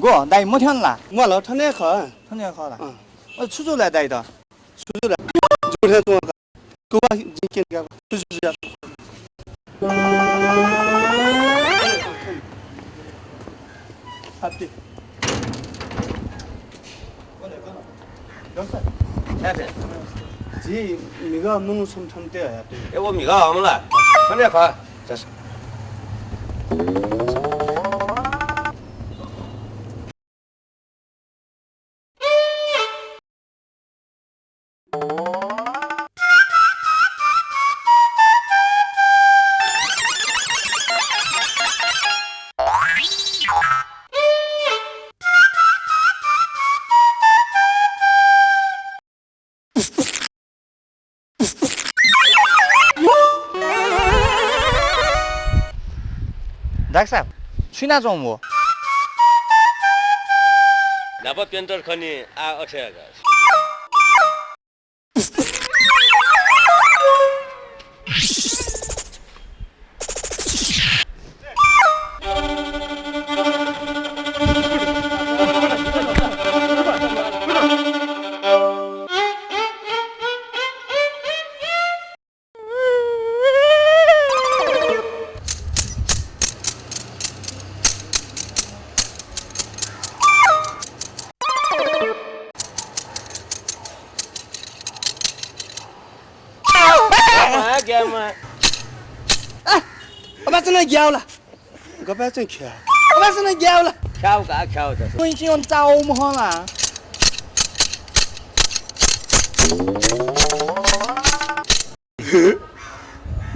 我那没天了，我老常年好，常年好了。嗯，我出走来带的。出去了，昨天做的，给我今天出去去。啊对。哎对，这那个农村城的呀，对。哎我米个我们了，常年好，这是。大哥，去哪种我？那不变这可你啊，这个。我把这那摇了，我把真开，我把这那摇了，跳个跳的。我已经用找我们好了。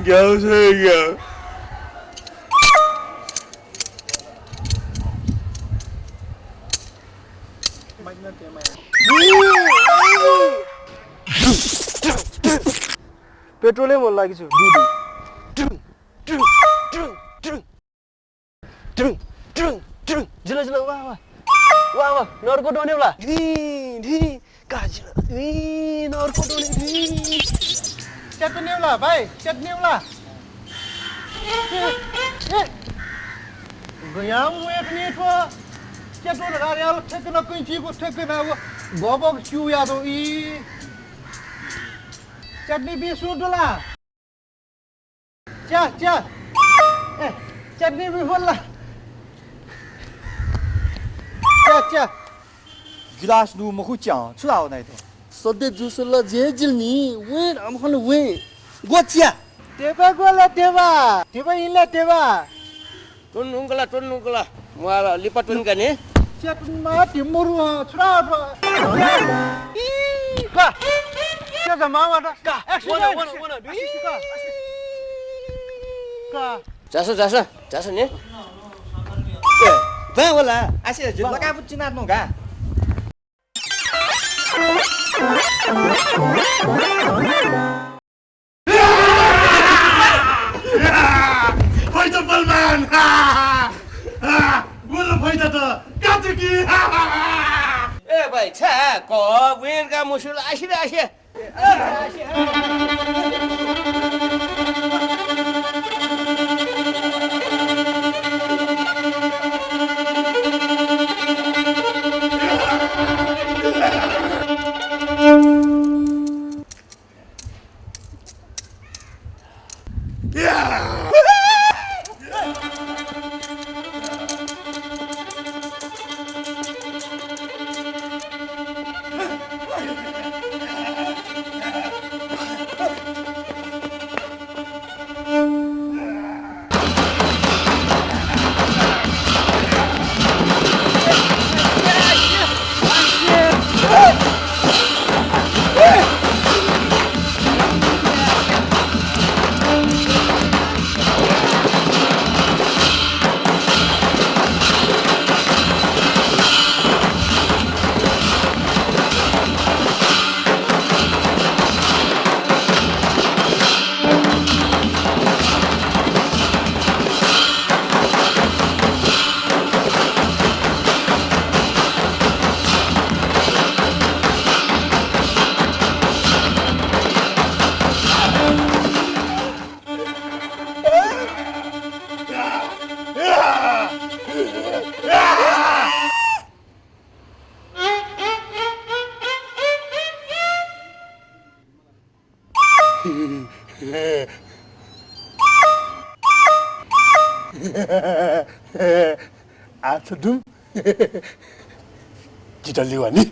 摇这个。पेट्रोल मन लागेको छु जिला जिला वाह वाह वाह वाह नरको डोने होला ढी ढी काजिला नरको डोने ढी चट्नी होला भाइ चट्नी होला गयाम वेटनी छ चट्टो गाडियाल ठेकन कुइचीको ठेकन अब गबक छु यादो ई चटनी भी सूट डोला चा चा चटनी भी बोला चा चा गिलास नू मखु चां छुलाओ नहीं थे सदे जूस ला जे जिलनी वे हम खन वे गोचिया तेबा गोला तेबा इला तेबा टुन मुआ लिपा टुन का ने चटनी मा तिमरु छुरा ई का क्या जमावा दा का वन का जास ने Vâng, vậy là ai sẽ giữ cái bút chín ăn không cả? Fighter Ballman! Wala fighter to Katiki! Eh भाई छा को वेन का मुश्किल आशी Asadum. Kita lewat ni.